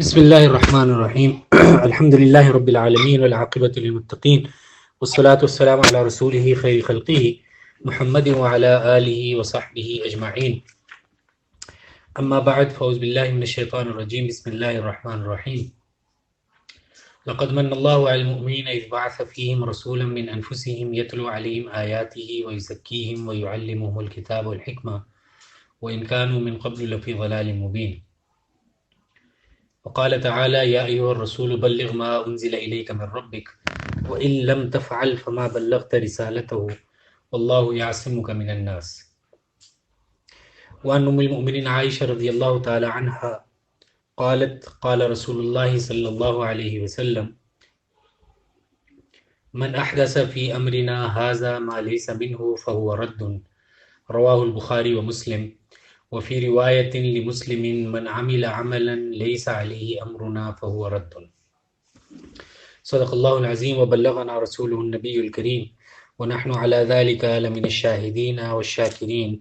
بسم اللہ الرحمن الرحیم الحمد للہ رب العالمین والعاقبۃ للمتقین والصلاة والسلام علی رسولہ خیر خلقہ محمد وعلی آلہ وصحبہ اجمعین اما بعد فاعوذ باللہ من الشیطان الرجیم بسم اللہ الرحمن الرحیم لقد من اللہ علی المؤمنین اذ بعث فیہم رسولا من انفسہم یتلو علیہم آیاتہ ویزکیہم ویعلمہم الکتاب والحکمہ وإن كانوا من قبل لفي ضلال مبين وقال تعالى يا أيها الرسول بلغ ما أنزل إليك من ربك وإن لم تفعل فما بلغت رسالته والله يعصمك من الناس. وعن أم المؤمنين عائشة رضي الله تعالى عنها قالت قال رسول الله صلى الله عليه وسلم من أحدث في أمرنا هذا ما ليس منه فهو رد. رواه البخاري ومسلم. وفي رواية لمسلم من عمل عملا ليس عليه أمرنا فهو رد. صدق الله العظيم وبلغنا رسوله النبي الكريم ونحن على ذلك لمن الشاهدين والشاكرين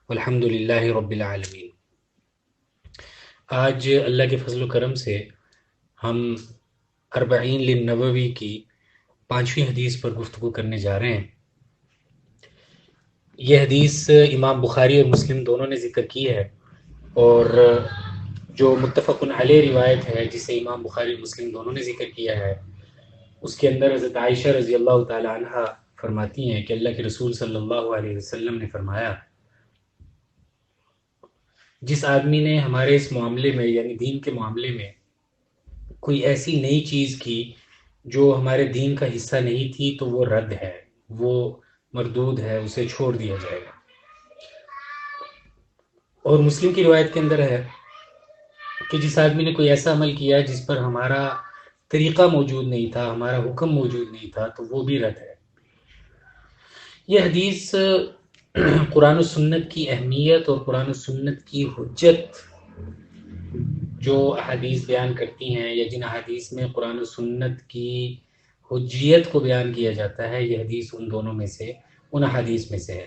والحمد لله رب العالمين. آج اللہ کے فضل و کرم سے ہم 40 للنبوی کی 5ویں حدیث پر گفتگو کرنے جا رہے ہیں. یہ حدیث امام بخاری اور مسلم دونوں نے ذکر کی ہے، اور جو متفق علیہ روایت ہے جسے امام بخاری اور مسلم دونوں نے ذکر کیا ہے، اس کے اندر حضرت عائشہ رضی اللہ تعالی عنہ فرماتی ہیں کہ اللہ کے رسول صلی اللہ علیہ وسلم نے فرمایا، جس آدمی نے ہمارے اس معاملے میں یعنی دین کے معاملے میں کوئی ایسی نئی چیز کی جو ہمارے دین کا حصہ نہیں تھی تو وہ رد ہے، وہ مردود ہے، اسے چھوڑ دیا جائے گا. اور مسلم کی روایت کے اندر ہے کہ جس آدمی نے کوئی ایسا عمل کیا جس پر ہمارا طریقہ موجود نہیں تھا، ہمارا حکم موجود نہیں تھا، تو وہ بھی رد ہے. یہ حدیث قرآن و سنت کی اہمیت اور قرآن و سنت کی حجت جو احادیث بیان کرتی ہیں، یا جن احادیث میں قرآن و سنت کی حجیت کو بیان کیا جاتا ہے، یہ حدیث ان دونوں میں سے، ان احادیث میں سے ہے.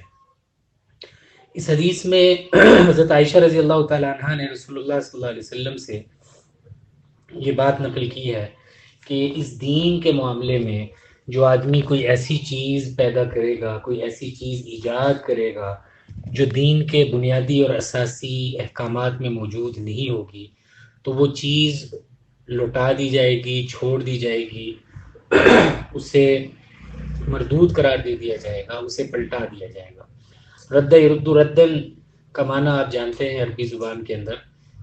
اس حدیث میں حضرت عائشہ رضی اللہ تعالی عنہ نے رسول اللہ صلی اللہ علیہ وسلم سے یہ بات نقل کی ہے کہ اس دین کے معاملے میں جو آدمی کوئی ایسی چیز پیدا کرے گا، کوئی ایسی چیز ایجاد کرے گا جو دین کے بنیادی اور اساسی احکامات میں موجود نہیں ہوگی، تو وہ چیز لوٹا دی جائے گی، چھوڑ دی جائے گی، اسے مردود قرار دے دیا جائے گا، اسے پلٹا دیا جائے گا. رد یرد ردن کا معنی آپ جانتے ہیں عربی زبان کے اندر،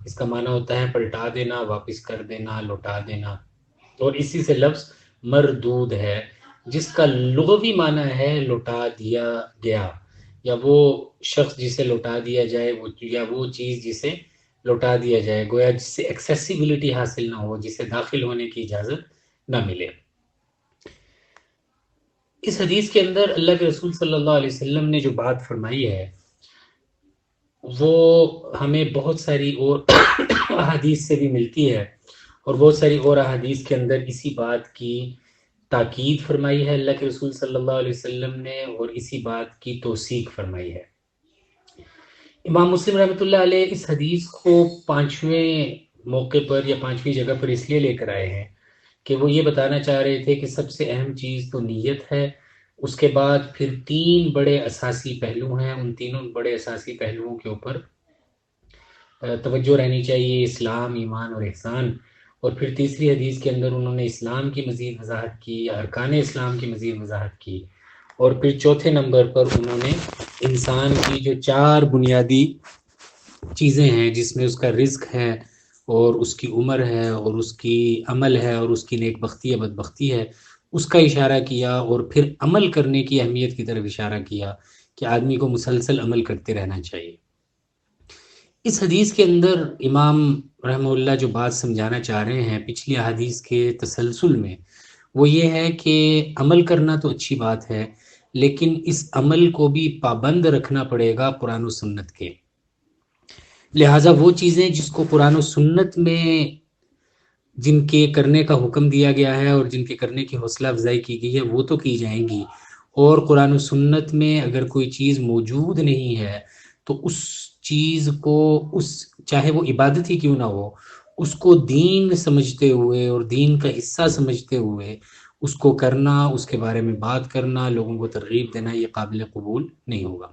اس کا معنی ہوتا ہے پلٹا دینا، واپس کر دینا، لوٹا دینا. اور اسی سے لفظ مردود ہے جس کا لغوی معنی ہے لوٹا دیا گیا، یا وہ شخص جسے لوٹا دیا جائے، یا وہ چیز جسے لوٹا دیا جائے، گویا جس سے ایکسیسیبلٹی حاصل نہ ہو، جسے داخل ہونے کی اجازت نہ ملے. اس حدیث کے اندر اللہ کے رسول صلی اللہ علیہ وسلم نے جو بات فرمائی ہے وہ ہمیں بہت ساری اور احادیث سے بھی ملتی ہے، اور بہت ساری اور احادیث کے اندر اسی بات کی تاکید فرمائی ہے اللہ کے رسول صلی اللہ علیہ وسلم نے، اور اسی بات کی توثیق فرمائی ہے. امام مسلم رحمۃ اللہ علیہ اس حدیث کو 5ویں موقع پر یا 5ویں جگہ پر اس لیے لے کر آئے ہیں کہ وہ یہ بتانا چاہ رہے تھے کہ سب سے اہم چیز تو نیت ہے، اس کے بعد پھر 3 بڑے اساسی پہلو ہیں، ان تینوں بڑے اساسی پہلوؤں کے اوپر توجہ رہنی چاہیے، اسلام، ایمان اور احسان. اور پھر تیسری حدیث کے اندر انہوں نے اسلام کی مزید وضاحت کی، ارکان اسلام کی مزید وضاحت کی. اور پھر چوتھے نمبر پر انہوں نے انسان کی جو 4 بنیادی چیزیں ہیں، جس میں اس کا رزق ہے، اور اس کی عمر ہے، اور اس کی عمل ہے، اور اس کی نیک بختی یا بدبختی ہے، اس کا اشارہ کیا. اور پھر عمل کرنے کی اہمیت کی طرف اشارہ کیا کہ آدمی کو مسلسل عمل کرتے رہنا چاہیے. اس حدیث کے اندر امام رحمہ اللہ جو بات سمجھانا چاہ رہے ہیں پچھلی احادیث کے تسلسل میں، وہ یہ ہے کہ عمل کرنا تو اچھی بات ہے، لیکن اس عمل کو بھی پابند رکھنا پڑے گا قرآن و سنت کے. لہٰذا وہ چیزیں جس کو قرآن و سنت میں جن کے کرنے کا حکم دیا گیا ہے اور جن کے کرنے کی حوصلہ افزائی کی گئی ہے وہ تو کی جائیں گی، اور قرآن و سنت میں اگر کوئی چیز موجود نہیں ہے تو اس چیز کو چاہے وہ عبادت ہی کیوں نہ ہو، اس کو دین سمجھتے ہوئے اور دین کا حصہ سمجھتے ہوئے اس کو کرنا، اس کے بارے میں بات کرنا، لوگوں کو ترغیب دینا، یہ قابل قبول نہیں ہوگا۔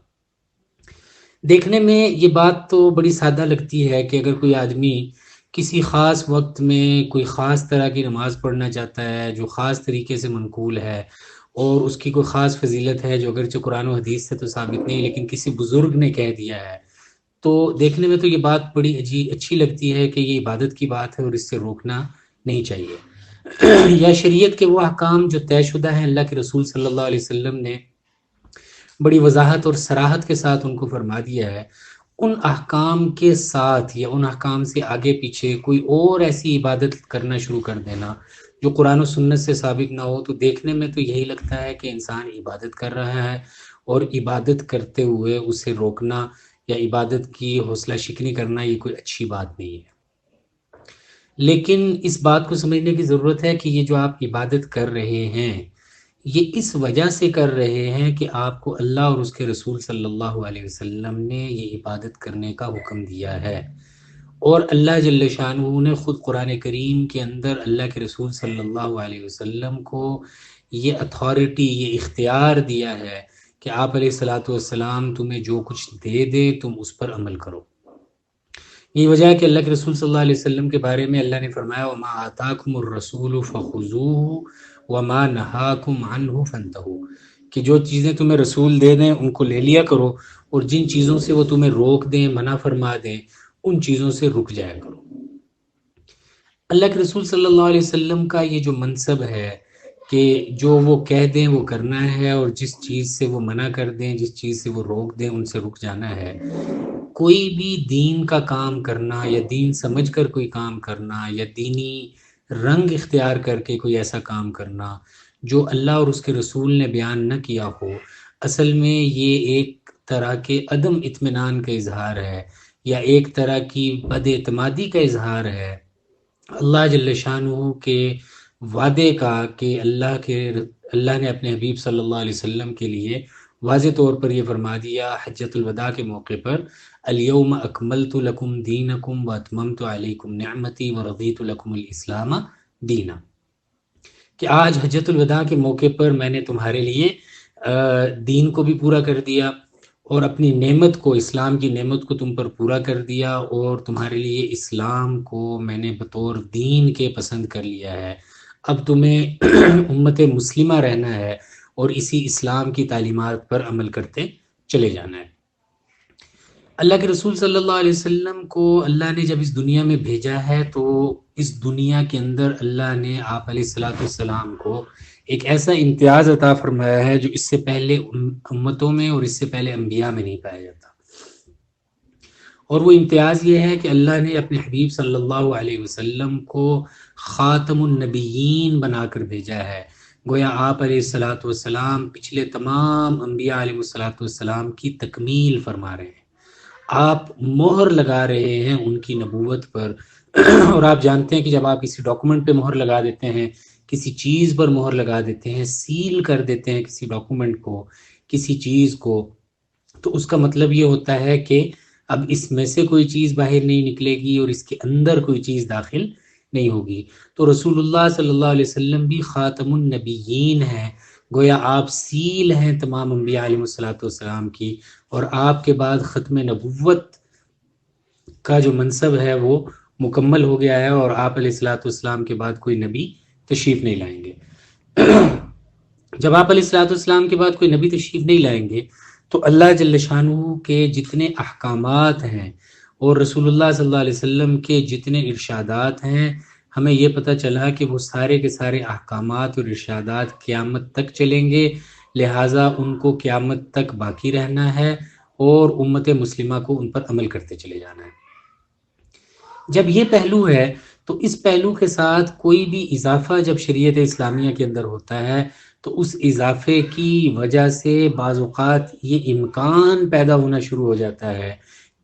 دیکھنے میں یہ بات تو بڑی سادہ لگتی ہے کہ اگر کوئی آدمی کسی خاص وقت میں کوئی خاص طرح کی نماز پڑھنا چاہتا ہے جو خاص طریقے سے منقول ہے اور اس کی کوئی خاص فضیلت ہے جو اگرچہ قرآن و حدیث سے تو ثابت نہیں لیکن کسی بزرگ نے کہہ دیا ہے، تو دیکھنے میں تو یہ بات بڑی اچھی لگتی ہے کہ یہ عبادت کی بات ہے اور اس سے روکنا نہیں چاہیے۔ یا شریعت کے وہ احکام جو طے شدہ ہیں، اللہ کے رسول صلی اللہ علیہ وسلم نے بڑی وضاحت اور صراحت کے ساتھ ان کو فرما دیا ہے، ان احکام کے ساتھ یا ان احکام سے آگے پیچھے کوئی اور ایسی عبادت کرنا شروع کر دینا جو قرآن و سنت سے ثابت نہ ہو، تو دیکھنے میں تو یہی لگتا ہے کہ انسان عبادت کر رہا ہے، اور عبادت کرتے ہوئے اسے روکنا یا عبادت کی حوصلہ شکنی کرنا یہ کوئی اچھی بات نہیں ہے۔ لیکن اس بات کو سمجھنے کی ضرورت ہے کہ یہ جو آپ عبادت کر رہے ہیں یہ اس وجہ سے کر رہے ہیں کہ آپ کو اللہ اور اس کے رسول صلی اللہ علیہ وسلم نے یہ عبادت کرنے کا حکم دیا ہے، اور اللہ جل شانہ نے خود قرآن کریم کے اندر اللہ کے رسول صلی اللہ علیہ وسلم کو یہ اتھارٹی، یہ اختیار دیا ہے کہ آپ علیہ الصلاۃ والسلام تمہیں جو کچھ دے دے تم اس پر عمل کرو۔ یہ وجہ ہے کہ اللہ کے رسول صلی اللہ علیہ وسلم کے بارے میں اللہ نے فرمایا وَمَا آتَاكُمُ الرَّسُولُ فَخُذُوهُ وَمَا نَهَاكُمْ عَنْهُ فَانْتَهُوا، کہ جو چیزیں تمہیں رسول دے دیں ان کو لے لیا کرو، اور جن چیزوں سے وہ تمہیں روک دیں، منع فرما دیں، ان چیزوں سے رک جایا کرو۔ اللہ کے رسول صلی اللہ علیہ وسلم کا یہ جو منصب ہے کہ جو وہ کہہ دیں وہ کرنا ہے، اور جس چیز سے وہ منع کر دیں، جس چیز سے وہ روک دیں، ان سے رک جانا ہے۔ کوئی بھی دین کا کام کرنا یا دین سمجھ کر کوئی کام کرنا یا دینی رنگ اختیار کر کے کوئی ایسا کام کرنا جو اللہ اور اس کے رسول نے بیان نہ کیا ہو، اصل میں یہ ایک طرح کے عدم اطمینان کا اظہار ہے یا ایک طرح کی بد اعتمادی کا اظہار ہے اللہ جل شانہ کے وعدے کا، کہ اللہ نے اپنے حبیب صلی اللہ علیہ وسلم کے لیے واضح طور پر یہ فرما دیا حجۃ الوداع کے موقع پر الیوم اکملت لکم دینکم واتممت علیکم نعمتی ورضیت لکم الاسلام دینا، کہ آج حجۃ الوداع کے موقع پر میں نے تمہارے لیے دین کو بھی پورا کر دیا اور اپنی نعمت کو، اسلام کی نعمت کو تم پر پورا کر دیا، اور تمہارے لیے اسلام کو میں نے بطور دین کے پسند کر لیا ہے۔ اب تمہیں امت مسلمہ رہنا ہے اور اسی اسلام کی تعلیمات پر عمل کرتے چلے جانا ہے۔ اللہ کے رسول صلی اللہ علیہ وسلم کو اللہ نے جب اس دنیا میں بھیجا ہے تو اس دنیا کے اندر اللہ نے آپ علیہ الصلاۃ والسلام کو ایک ایسا امتیاز عطا فرمایا ہے جو اس سے پہلے امتوں میں اور اس سے پہلے انبیاء میں نہیں پایا جاتا، اور وہ امتیاز یہ ہے کہ اللہ نے اپنے حبیب صلی اللہ علیہ وسلم کو خاتم النبیین بنا کر بھیجا ہے۔ گویا آپ علیہ الصلاۃ والسلام پچھلے تمام انبیاء علیہ الصلاۃ والسلام کی تکمیل فرما رہے ہیں، آپ مہر لگا رہے ہیں ان کی نبوت پر۔ اور آپ جانتے ہیں کہ جب آپ کسی ڈاکومنٹ پہ مہر لگا دیتے ہیں، کسی چیز پر مہر لگا دیتے ہیں، سیل کر دیتے ہیں کسی ڈاکومنٹ کو، کسی چیز کو، تو اس کا مطلب یہ ہوتا ہے کہ اب اس میں سے کوئی چیز باہر نہیں نکلے گی اور اس کے اندر کوئی چیز داخل نہیں ہوگی۔ تو رسول اللہ صلی اللہ علیہ وسلم بھی خاتم النبیین ہیں، گویا آپ سیل ہیں تمام انبیاء علیہ الصلوۃ والسلام کی، اور آپ کے بعد ختم نبوت کا جو منصب ہے وہ مکمل ہو گیا ہے، اور آپ علیہ الصلوۃ والسلام کے بعد کوئی نبی تشریف نہیں لائیں گے۔ جب آپ علیہ الصلوۃ والسلام کے بعد کوئی نبی تشریف نہیں لائیں گے تو اللہ جل شانہ کے جتنے احکامات ہیں اور رسول اللہ صلی اللہ علیہ وسلم کے جتنے ارشادات ہیں، ہمیں یہ پتہ چلا کہ وہ سارے کے سارے احکامات اور ارشادات قیامت تک چلیں گے، لہٰذا ان کو قیامت تک باقی رہنا ہے اور امت مسلمہ کو ان پر عمل کرتے چلے جانا ہے۔ جب یہ پہلو ہے تو اس پہلو کے ساتھ کوئی بھی اضافہ جب شریعت اسلامیہ کے اندر ہوتا ہے تو اس اضافے کی وجہ سے بعض اوقات یہ امکان پیدا ہونا شروع ہو جاتا ہے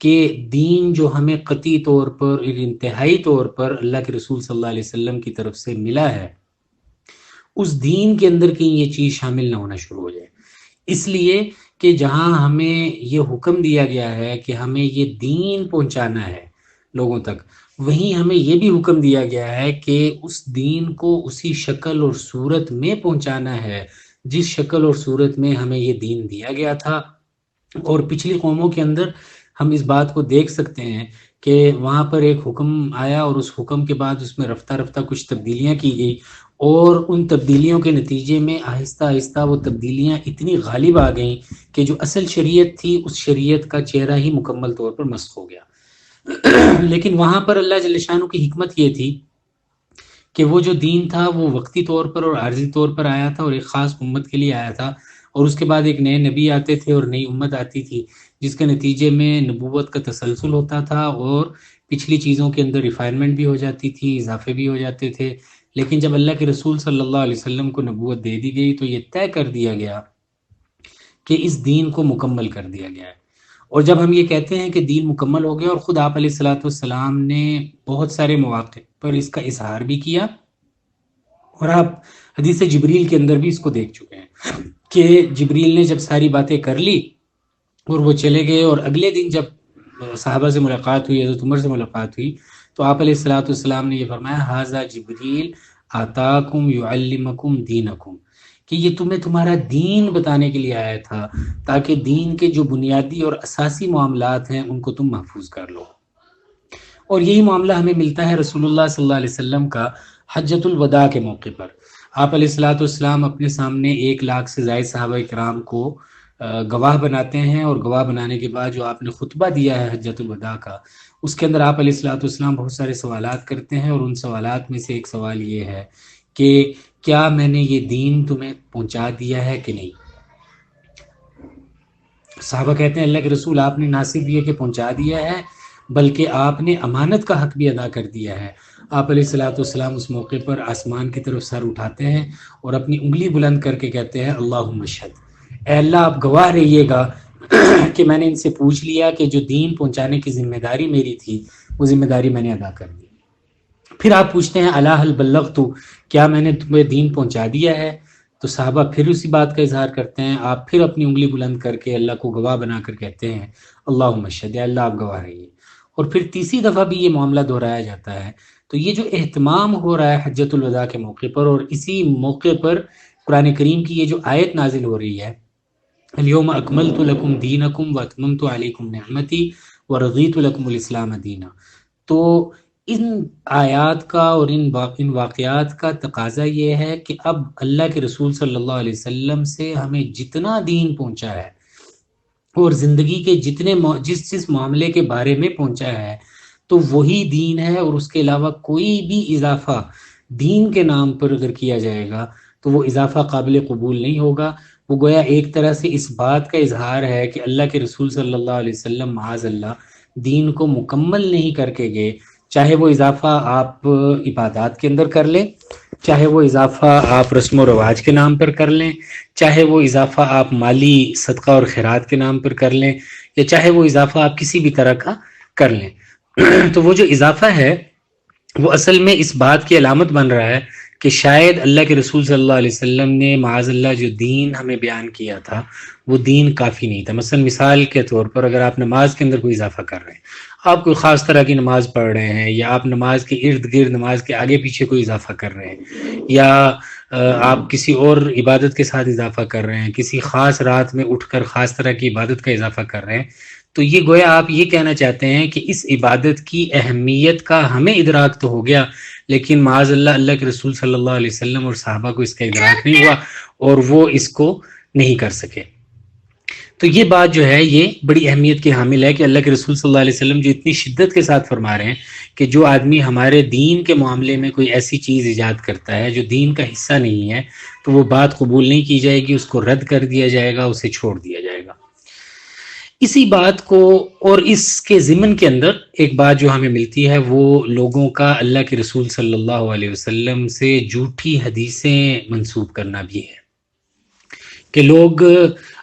کہ دین جو ہمیں قطعی طور پر اور انتہائی طور پر اللہ کے رسول صلی اللہ علیہ وسلم کی طرف سے ملا ہے، اس دین کے اندر کہیں یہ چیز شامل نہ ہونا شروع ہو جائے، اس لیے کہ جہاں ہمیں یہ حکم دیا گیا ہے کہ ہمیں یہ دین پہنچانا ہے، لوگوں تک، وہیں ہمیں یہ بھی حکم دیا گیا ہے کہ اس دین کو اسی شکل اور صورت میں پہنچانا ہے جس شکل اور صورت میں ہمیں یہ دین دیا گیا تھا۔ اور پچھلی قوموں کے اندر ہم اس بات کو دیکھ سکتے ہیں کہ وہاں پر ایک حکم آیا اور اس حکم کے بعد اس میں رفتہ رفتہ کچھ تبدیلیاں کی گئی، اور ان تبدیلیوں کے نتیجے میں آہستہ آہستہ وہ تبدیلیاں اتنی غالب آ گئیں کہ جو اصل شریعت تھی اس شریعت کا چہرہ ہی مکمل طور پر مسخ ہو گیا۔ لیکن وہاں پر اللہ جل شانہ کی حکمت یہ تھی کہ وہ جو دین تھا وہ وقتی طور پر اور عارضی طور پر آیا تھا اور ایک خاص امت کے لیے آیا تھا، اور اس کے بعد ایک نئے نبی آتے تھے اور نئی امت آتی تھی، جس کے نتیجے میں نبوت کا تسلسل ہوتا تھا اور پچھلی چیزوں کے اندر ریفائنمنٹ بھی ہو جاتی تھی، اضافے بھی ہو جاتے تھے۔ لیکن جب اللہ کے رسول صلی اللہ علیہ وسلم کو نبوت دے دی گئی تو یہ طے کر دیا گیا کہ اس دین کو مکمل کر دیا گیا ہے۔ اور جب ہم یہ کہتے ہیں کہ دین مکمل ہو گیا، اور خود آپ علیہ الصلوۃ والسلام نے بہت سارے مواقع پر اس کا اظہار بھی کیا، اور آپ حدیث جبریل کے اندر بھی اس کو دیکھ چکے ہیں کہ جبریل نے جب ساری باتیں کر لی اور وہ چلے گئے، اور اگلے دن جب صحابہ سے ملاقات ہوئی، حضرت عمر سے ملاقات ہوئی، تو آپ علیہ الصلوۃ والسلام نے یہ فرمایا ھذا جبریل آتاکم یعلمکم دینکم، کہ یہ تمہیں تمہارا دین بتانے کے لیے آیا تھا تاکہ دین کے جو بنیادی اور اساسی معاملات ہیں ان کو تم محفوظ کر لو۔ اور یہی معاملہ ہمیں ملتا ہے رسول اللہ صلی اللہ علیہ وسلم کا حجۃ الوداع کے موقع پر۔ آپ علیہ الصلوۃ والسلام اپنے سامنے 1,00,000 سے زائد صحابہ کرام کو گواہ بناتے ہیں، اور گواہ بنانے کے بعد جو آپ نے خطبہ دیا ہے حجۃ الوداع کا، اس کے اندر آپ علیہ الصلوۃ والسلام بہت سارے سوالات کرتے ہیں، اور ان سوالات میں سے ایک سوال یہ ہے کہ کیا میں نے یہ دین تمہیں پہنچا دیا ہے کہ نہیں؟ صحابہ کہتے ہیں اللہ کے رسول، آپ نے نہ صرف یہ کہ پہنچا دیا ہے بلکہ آپ نے امانت کا حق بھی ادا کر دیا ہے۔ آپ علیہ الصلوۃ والسلام اس موقع پر آسمان کی طرف سر اٹھاتے ہیں اور اپنی انگلی بلند کر کے کہتے ہیں اللہم اشہد، اے اللہ آپ گواہ رہیے گا کہ میں نے ان سے پوچھ لیا کہ جو دین پہنچانے کی ذمہ داری میری تھی وہ ذمہ داری میں نے ادا کر دی۔ پھر آپ پوچھتے ہیں الا هل بلغت، کیا میں نے تمہیں دین پہنچا دیا ہے؟ تو صحابہ پھر اسی بات کا اظہار کرتے ہیں، آپ پھر اپنی انگلی بلند کر کے اللہ کو گواہ بنا کر کہتے ہیں اللہم اشہد، یا اللہ آپ گواہ رہیے۔ اور پھر تیسری دفعہ بھی یہ معاملہ دہرایا جاتا ہے۔ تو یہ جو اہتمام ہو رہا ہے حجۃ الوداع کے موقع پر، اور اسی موقع پر قرآن کریم کی یہ جو آیت نازل ہو رہی ہے الیوم اکملت لکم دینکم واتممت علیکم نعمتی ورضیت لکم الاسلام دینا، تو ان آیات کا اور ان واقعات کا تقاضا یہ ہے کہ اب اللہ کے رسول صلی اللہ علیہ وسلم سے ہمیں جتنا دین پہنچا ہے اور زندگی کے جتنے جس معاملے کے بارے میں پہنچا ہے تو وہی دین ہے، اور اس کے علاوہ کوئی بھی اضافہ دین کے نام پر اگر کیا جائے گا تو وہ اضافہ قابل قبول نہیں ہوگا۔ وہ گویا ایک طرح سے اس بات کا اظہار ہے کہ اللہ کے رسول صلی اللہ علیہ وسلم معاذ اللہ دین کو مکمل نہیں کر کے گئے، چاہے وہ اضافہ آپ عبادات کے اندر کر لیں، چاہے وہ اضافہ آپ رسم و رواج کے نام پر کر لیں، چاہے وہ اضافہ آپ مالی صدقہ اور خیرات کے نام پر کر لیں، یا چاہے وہ اضافہ آپ کسی بھی طرح کا کر لیں۔ تو وہ جو اضافہ ہے وہ اصل میں اس بات کی علامت بن رہا ہے کہ شاید اللہ کے رسول صلی اللہ علیہ وسلم نے معاذ اللہ جو دین ہمیں بیان کیا تھا وہ دین کافی نہیں تھا۔ مثلا مثال کے طور پر اگر آپ نماز کے اندر کوئی اضافہ کر رہے ہیں، آپ کوئی خاص طرح کی نماز پڑھ رہے ہیں، یا آپ نماز کے ارد گرد نماز کے آگے پیچھے کوئی اضافہ کر رہے ہیں، یا آپ کسی اور عبادت کے ساتھ اضافہ کر رہے ہیں، کسی خاص رات میں اٹھ کر خاص طرح کی عبادت کا اضافہ کر رہے ہیں، تو یہ گویا آپ یہ کہنا چاہتے ہیں کہ اس عبادت کی اہمیت کا ہمیں ادراک تو ہو گیا، لیکن معاذ اللہ اللہ کے رسول صلی اللہ علیہ وسلم اور صحابہ کو اس کا ادراک نہیں ہوا اور وہ اس کو نہیں کر سکے۔ تو یہ بات جو ہے یہ بڑی اہمیت کی حامل ہے کہ اللہ کے رسول صلی اللہ علیہ وسلم جو اتنی شدت کے ساتھ فرما رہے ہیں کہ جو آدمی ہمارے دین کے معاملے میں کوئی ایسی چیز ایجاد کرتا ہے جو دین کا حصہ نہیں ہے تو وہ بات قبول نہیں کی جائے گی، اس کو رد کر دیا جائے گا، اسے چھوڑ دیا جائے گا۔ اسی بات کو اور اس کے ضمن کے اندر ایک بات جو ہمیں ملتی ہے وہ لوگوں کا اللہ کے رسول صلی اللہ علیہ وسلم سے جھوٹی حدیثیں منسوب کرنا بھی ہے، کہ لوگ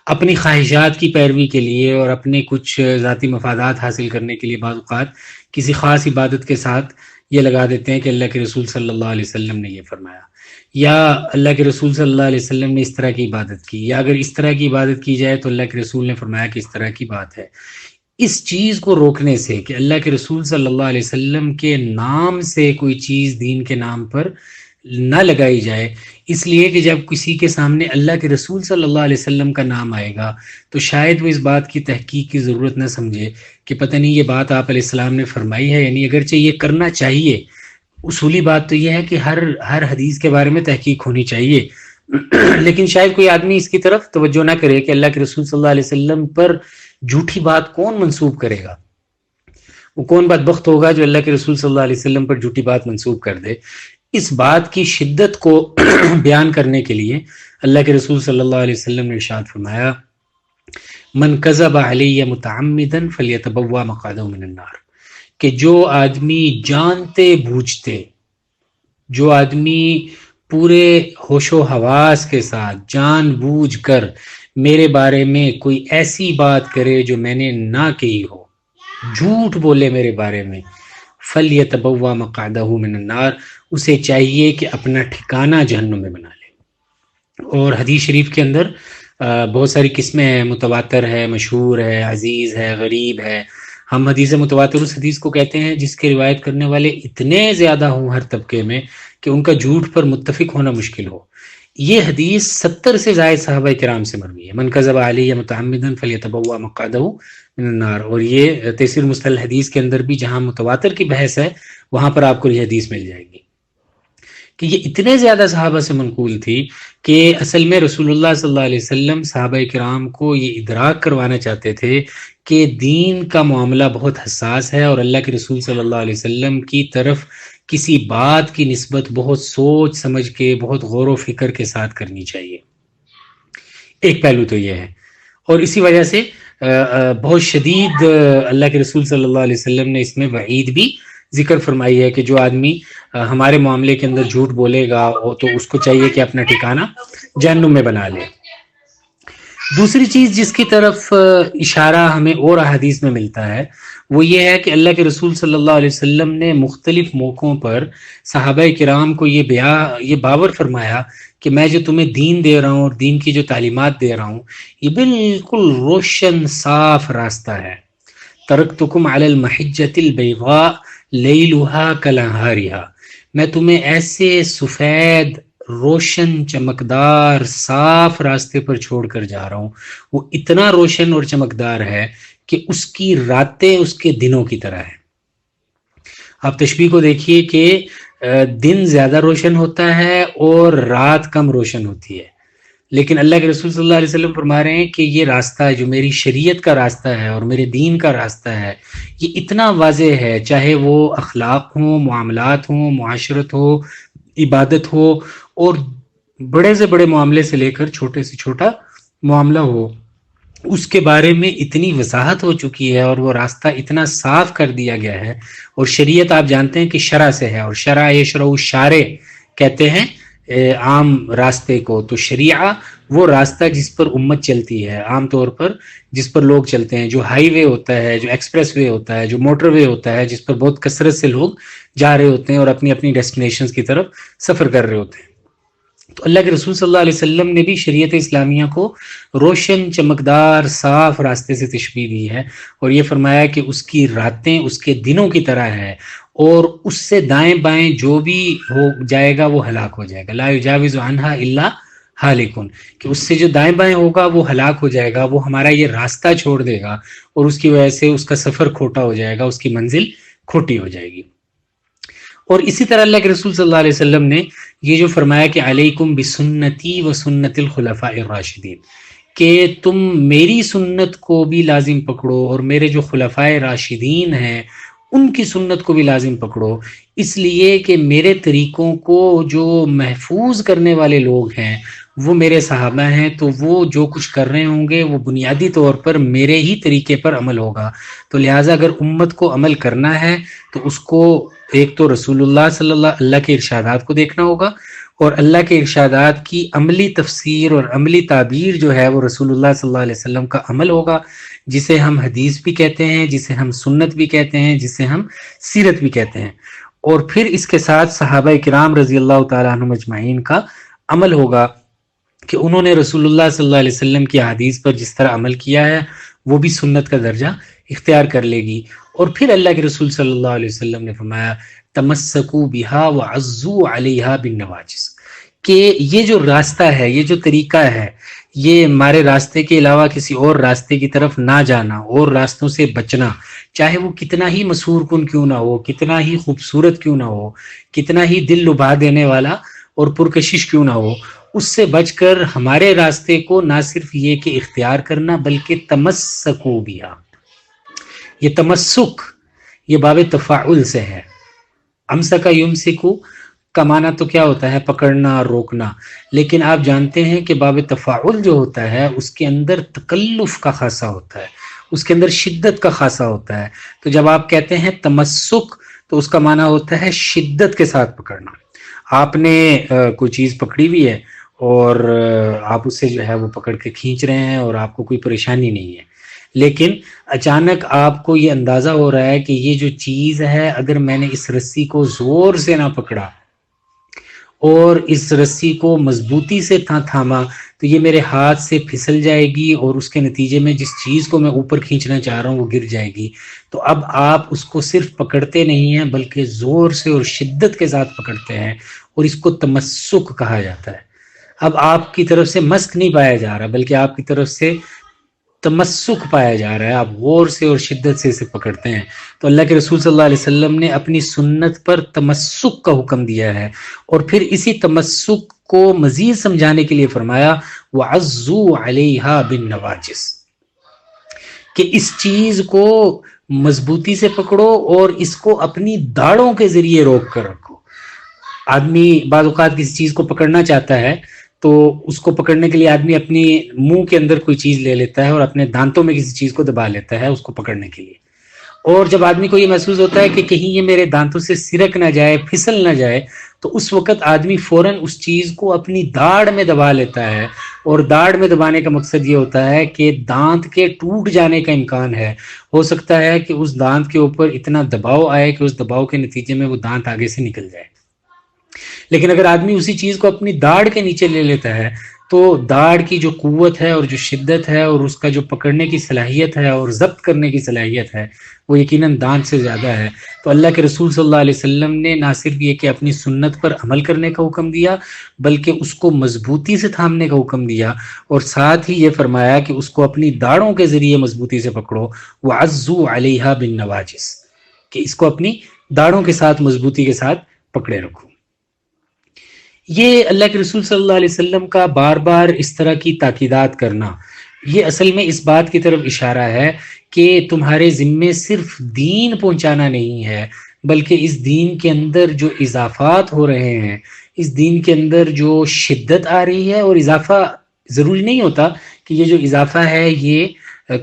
اپنی خواہشات کی پیروی کے لیے اور اپنے کچھ ذاتی مفادات حاصل کرنے کے لیے بعض اوقات کسی خاص عبادت کے ساتھ یہ لگا دیتے ہیں کہ اللہ کے رسول صلی اللہ علیہ وسلم نے یہ فرمایا، یا اللہ کے رسول صلی اللہ علیہ وسلم نے اس طرح کی عبادت کی، یا اگر اس طرح کی عبادت کی جائے تو اللہ کے رسول نے فرمایا کہ اس طرح کی بات ہے۔ اس چیز کو روکنے سے کہ اللہ کے رسول صلی اللہ علیہ وسلم کے نام سے کوئی چیز دین کے نام پر نہ لگائی جائے، اس لیے کہ جب کسی کے سامنے اللہ کے رسول صلی اللہ علیہ وسلم کا نام آئے گا تو شاید وہ اس بات کی تحقیق کی ضرورت نہ سمجھے کہ پتہ نہیں یہ بات آپ علیہ السلام نے فرمائی ہے، یعنی اگرچہ یہ کرنا چاہیے، اصولی بات تو یہ ہے کہ ہر حدیث کے بارے میں تحقیق ہونی چاہیے، لیکن شاید کوئی آدمی اس کی طرف توجہ نہ کرے کہ اللہ کے رسول صلی اللہ علیہ وسلم پر جھوٹی بات کون منسوب کرے گا، وہ کون بدبخت ہوگا جو اللہ کے رسول صلی اللہ علیہ وسلم پر جھوٹی بات منسوب کر دے۔ اس بات کی شدت کو بیان کرنے کے لیے اللہ کے رسول صلی اللہ علیہ وسلم نے ارشاد فرمایا، من کذب علی متعمدا فلیتبوا مقعدہ من النار، کہ جو آدمی جانتے بوجھتے، جو آدمی پورے ہوش و حواس کے ساتھ جان بوجھ کر میرے بارے میں کوئی ایسی بات کرے جو میں نے نہ کہی ہو، جھوٹ بولے میرے بارے میں، فلیتبوا مقعدہ من النار، اسے چاہیے کہ اپنا ٹھکانہ جہنم میں بنا لے۔ اور حدیث شریف کے اندر بہت ساری قسمیں ہیں، متواتر ہے، مشہور ہے، عزیز ہے، غریب ہے۔ ہم حدیث متواتر اس حدیث کو کہتے ہیں جس کے روایت کرنے والے اتنے زیادہ ہوں ہر طبقے میں کہ ان کا جھوٹ پر متفق ہونا مشکل ہو۔ یہ حدیث 70 سے زائد صحابہ کرام سے مروی ہے، من کذب علی متعمدا فلیتبوا مقعدہ من النار۔ اور یہ تفسیر مصطلح حدیث کے اندر بھی جہاں متواتر کی بحث ہے وہاں پر آپ کو یہ حدیث مل جائے گی کہ یہ اتنے زیادہ صحابہ سے منقول تھی کہ اصل میں رسول اللہ صلی اللہ علیہ وسلم صحابہ کرام کو یہ ادراک کروانا چاہتے تھے کہ دین کا معاملہ بہت حساس ہے اور اللہ کے رسول صلی اللہ علیہ وسلم کی طرف کسی بات کی نسبت بہت سوچ سمجھ کے، بہت غور و فکر کے ساتھ کرنی چاہیے۔ ایک پہلو تو یہ ہے، اور اسی وجہ سے بہت شدید اللہ کے رسول صلی اللہ علیہ وسلم نے اس میں وعید بھی ذکر فرمائی ہے کہ جو آدمی ہمارے معاملے کے اندر جھوٹ بولے گا تو اس کو چاہیے کہ اپنا ٹھکانہ جہنم میں بنا لے۔ دوسری چیز جس کی طرف اشارہ ہمیں اور احادیث میں ملتا ہے وہ یہ ہے کہ اللہ کے رسول صلی اللہ علیہ وسلم نے مختلف موقعوں پر صحابہ کرام کو یہ باور فرمایا کہ میں جو تمہیں دین دے رہا ہوں اور دین کی جو تعلیمات دے رہا ہوں یہ بالکل روشن صاف راستہ ہے۔ ترکتکم علی المحجۃ البیضاء لیلھا کنہارھا، میں تمہیں ایسے سفید روشن چمکدار صاف راستے پر چھوڑ کر جا رہا ہوں، وہ اتنا روشن اور چمکدار ہے کہ اس کی راتیں اس کے دنوں کی طرح ہیں۔ آپ تشبیہ کو دیکھیے کہ دن زیادہ روشن ہوتا ہے اور رات کم روشن ہوتی ہے، لیکن اللہ کے رسول صلی اللہ علیہ وسلم فرما رہے ہیں کہ یہ راستہ ہے جو میری شریعت کا راستہ ہے اور میرے دین کا راستہ ہے، یہ اتنا واضح ہے، چاہے وہ اخلاق ہوں، معاملات ہوں، معاشرت ہو، عبادت ہو، اور بڑے سے بڑے معاملے سے لے کر چھوٹے سے چھوٹا معاملہ ہو، اس کے بارے میں اتنی وضاحت ہو چکی ہے اور وہ راستہ اتنا صاف کر دیا گیا ہے۔ اور شریعت آپ جانتے ہیں کہ شرع سے ہے، اور شرع یشرع الشارع کہتے ہیں عام راستے کو، تو شریعہ وہ راستہ جس پر امت چلتی ہے، عام طور پر جس پر لوگ چلتے ہیں، جو ہائی وے ہوتا ہے، جو ایکسپریس وے ہوتا ہے، جو موٹر وے ہوتا ہے، جس پر بہت کثرت سے لوگ جا رہے ہوتے ہیں اور اپنی اپنی ڈیسٹینیشنز کی طرف سفر کر رہے ہوتے ہیں۔ تو اللہ کے رسول صلی اللہ علیہ وسلم نے بھی شریعت اسلامیہ کو روشن چمکدار صاف راستے سے تشبیہ دی ہے، اور یہ فرمایا کہ اس کی راتیں اس کے دنوں کی طرح ہے، اور اس سے دائیں بائیں جو بھی ہو جائے گا وہ ہلاک ہو جائے گا، لا یجاوز عنہا الا ہالکن، کہ اس سے جو دائیں بائیں ہوگا وہ ہلاک ہو جائے گا، وہ ہمارا یہ راستہ چھوڑ دے گا اور اس کی وجہ سے اس کا سفر کھوٹا ہو جائے گا، اس کی منزل کھوٹی ہو جائے گی۔ اور اسی طرح اللہ کے رسول صلی اللہ علیہ وسلم نے یہ جو فرمایا کہ علیکم بسنتی و سنت الخلفاء الراشدین، کہ تم میری سنت کو بھی لازم پکڑو اور میرے جو خلفاء راشدین ہیں ان کی سنت کو بھی لازم پکڑو، اس لیے کہ میرے طریقوں کو جو محفوظ کرنے والے لوگ ہیں وہ میرے صحابہ ہیں، تو وہ جو کچھ کر رہے ہوں گے وہ بنیادی طور پر میرے ہی طریقے پر عمل ہوگا۔ تو لہٰذا اگر امت کو عمل کرنا ہے تو اس کو ایک تو رسول اللہ صلی اللہ کے ارشادات کو دیکھنا ہوگا، اور اللہ کے ارشادات کی عملی تفسیر اور عملی تعبیر جو ہے وہ رسول اللہ صلی اللہ علیہ وسلم کا عمل ہوگا، جسے ہم حدیث بھی کہتے ہیں، جسے ہم سنت بھی کہتے ہیں، جسے ہم سیرت بھی کہتے ہیں۔ اور پھر اس کے ساتھ صحابہ کرام رضی اللہ تعالیٰ عنہم اجمعین کا عمل ہوگا کہ انہوں نے رسول اللہ صلی اللہ علیہ وسلم کی حدیث پر جس طرح عمل کیا ہے وہ بھی سنت کا درجہ اختیار کر لے گی. اور پھر اللہ کے رسول صلی اللہ علیہ وسلم نے فرمایا تمسکوا بہا وعضوا علیہا بالنواجذ، کہ یہ جو راستہ ہے، یہ جو طریقہ ہے، یہ ہمارے راستے کے علاوہ کسی اور راستے کی طرف نہ جانا، اور راستوں سے بچنا، چاہے وہ کتنا ہی مسحور کن کیوں نہ ہو، کتنا ہی خوبصورت کیوں نہ ہو، کتنا ہی دل لبھا دینے والا اور پرکشش کیوں نہ ہو، اس سے بچ کر ہمارے راستے کو نہ صرف یہ کہ اختیار کرنا بلکہ تمسکو بہا. یہ تمسک یہ باب تفاعل سے ہے. امسکا یمسکو کا معنی تو کیا ہوتا ہے؟ پکڑنا اور روکنا. لیکن آپ جانتے ہیں کہ باب تفاعل جو ہوتا ہے اس کے اندر تکلف کا خاصہ ہوتا ہے، اس کے اندر شدت کا خاصہ ہوتا ہے. تو جب آپ کہتے ہیں تمسک تو اس کا معنی ہوتا ہے شدت کے ساتھ پکڑنا. آپ نے کوئی چیز پکڑی ہوئی ہے اور آپ اسے جو ہے وہ پکڑ کے کھینچ رہے ہیں اور آپ کو کوئی پریشانی نہیں ہے، لیکن اچانک آپ کو یہ اندازہ ہو رہا ہے کہ یہ جو چیز ہے اگر میں نے اس رسی کو زور سے نہ پکڑا اور اس رسی کو مضبوطی سے تھاما تو یہ میرے ہاتھ سے پھسل جائے گی اور اس کے نتیجے میں جس چیز کو میں اوپر کھینچنا چاہ رہا ہوں وہ گر جائے گی. تو اب آپ اس کو صرف پکڑتے نہیں ہیں بلکہ زور سے اور شدت کے ساتھ پکڑتے ہیں، اور اس کو تمسک کہا جاتا ہے. اب آپ کی طرف سے مسک نہیں پایا جا رہا بلکہ آپ کی طرف سے تمسک پایا جا رہا ہے، آپ غور سے اور شدت سے اسے پکڑتے ہیں. تو اللہ کے رسول صلی اللہ علیہ وسلم نے اپنی سنت پر تمسک کا حکم دیا ہے، اور پھر اسی تمسک کو مزید سمجھانے کے لیے فرمایا وَعَضُّوا عَلَيْهَا بِالنَّوَاجِذ، کہ اس چیز کو مضبوطی سے پکڑو اور اس کو اپنی داڑھوں کے ذریعے روک کر رکھو. آدمی بعض اوقات کسی چیز کو پکڑنا چاہتا ہے تو اس کو پکڑنے کے لیے آدمی اپنی منہ کے اندر کوئی چیز لے لیتا ہے اور اپنے دانتوں میں کسی چیز کو دبا لیتا ہے اس کو پکڑنے کے لیے. اور جب آدمی کو یہ محسوس ہوتا ہے کہ کہیں یہ میرے دانتوں سے سرک نہ جائے، پھسل نہ جائے، تو اس وقت آدمی فوراً اس چیز کو اپنی داڑھ میں دبا لیتا ہے. اور داڑھ میں دبانے کا مقصد یہ ہوتا ہے کہ دانت کے ٹوٹ جانے کا امکان ہے، ہو سکتا ہے کہ اس دانت کے اوپر اتنا دباؤ آئے کہ اس دباؤ کے نتیجے میں وہ دانت آگے سے نکل جائے. لیکن اگر آدمی اسی چیز کو اپنی داڑھ کے نیچے لے لیتا ہے تو داڑھ کی جو قوت ہے اور جو شدت ہے اور اس کا جو پکڑنے کی صلاحیت ہے اور ضبط کرنے کی صلاحیت ہے وہ یقیناً دانت سے زیادہ ہے. تو اللہ کے رسول صلی اللہ علیہ وسلم نے نہ صرف یہ کہ اپنی سنت پر عمل کرنے کا حکم دیا بلکہ اس کو مضبوطی سے تھامنے کا حکم دیا، اور ساتھ ہی یہ فرمایا کہ اس کو اپنی داڑھوں کے ذریعے مضبوطی سے پکڑو. وَعَضُّوا عَلَيْهَا بِالنَّوَاجِذ، کہ اس کو اپنی داڑھوں کے ساتھ مضبوطی کے ساتھ پکڑے رکھو. یہ اللہ کے رسول صلی اللہ علیہ وسلم کا بار بار اس طرح کی تاکیدات کرنا، یہ اصل میں اس بات کی طرف اشارہ ہے کہ تمہارے ذمے صرف دین پہنچانا نہیں ہے بلکہ اس دین کے اندر جو اضافات ہو رہے ہیں، اس دین کے اندر جو شدت آ رہی ہے، اور اضافہ ضروری نہیں ہوتا کہ یہ جو اضافہ ہے یہ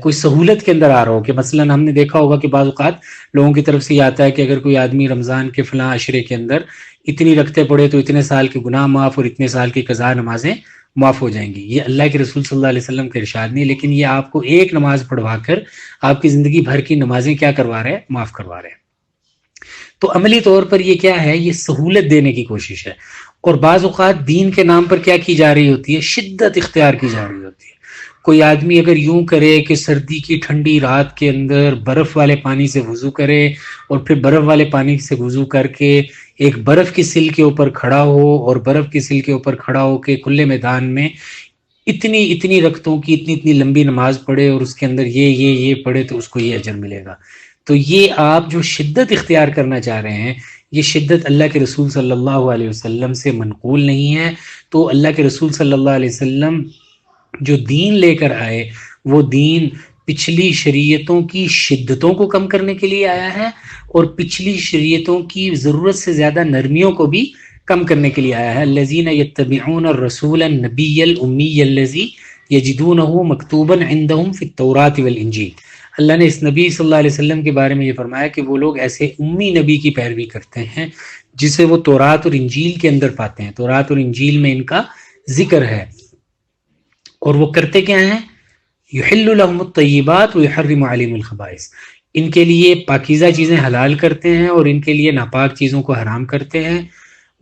کوئی سہولت کے اندر آ رہا ہو، کہ مثلا ہم نے دیکھا ہوگا کہ بعض اوقات لوگوں کی طرف سے یہ آتا ہے کہ اگر کوئی آدمی رمضان کے فلاں عشرے کے اندر اتنی رکھتے پڑے تو اتنے سال کے گناہ معاف اور اتنے سال کی قضا نمازیں معاف ہو جائیں گی. یہ اللہ کے رسول صلی اللہ علیہ وسلم کا ارشاد نہیں، لیکن یہ آپ کو ایک نماز پڑھوا کر آپ کی زندگی بھر کی نمازیں کیا کروا رہے ہیں؟ معاف کروا رہے ہیں. تو عملی طور پر یہ کیا ہے؟ یہ سہولت دینے کی کوشش ہے. اور بعض اوقات دین کے نام پر کیا کی جا رہی ہوتی ہے؟ شدت اختیار کی جا رہی ہوتی ہے. کوئی آدمی اگر یوں کرے کہ سردی کی ٹھنڈی رات کے اندر برف والے پانی سے وضو کرے اور پھر برف والے پانی سے وضو کر کے ایک برف کی سل کے اوپر کھڑا ہو اور برف کی سل کے اوپر کھڑا ہو کے کھلے میدان میں اتنی رکعتوں کی اتنی لمبی نماز پڑھے اور اس کے اندر یہ پڑھے تو اس کو یہ اجر ملے گا. تو یہ آپ جو شدت اختیار کرنا چاہ رہے ہیں یہ شدت اللہ کے رسول صلی اللہ علیہ وسلم سے منقول نہیں ہے. تو اللہ کے رسول صلی اللہ علیہ وسلم جو دین لے کر آئے وہ دین پچھلی شریعتوں کی شدتوں کو کم کرنے کے لیے آیا ہے اور پچھلی شریعتوں کی ضرورت سے زیادہ نرمیوں کو بھی کم کرنے کے لیے آیا ہے. الذین یتبعون الرسول النبی الامی الذی یجدونہ مکتوبا عندہم فی التوراۃ والانجیل. اللہ نے اس نبی صلی اللہ علیہ وسلم کے بارے میں یہ فرمایا کہ وہ لوگ ایسے امی نبی کی پیروی کرتے ہیں جسے وہ تورات اور انجیل کے اندر پاتے ہیں. تورات اور انجیل میں ان کا ذکر ہے اور وہ کرتے کیا ہیں؟ یحل لهم الطیبات ویحرم علیہم الخبائث. ان کے لیے پاکیزہ چیزیں حلال کرتے ہیں اور ان کے لیے ناپاک چیزوں کو حرام کرتے ہیں.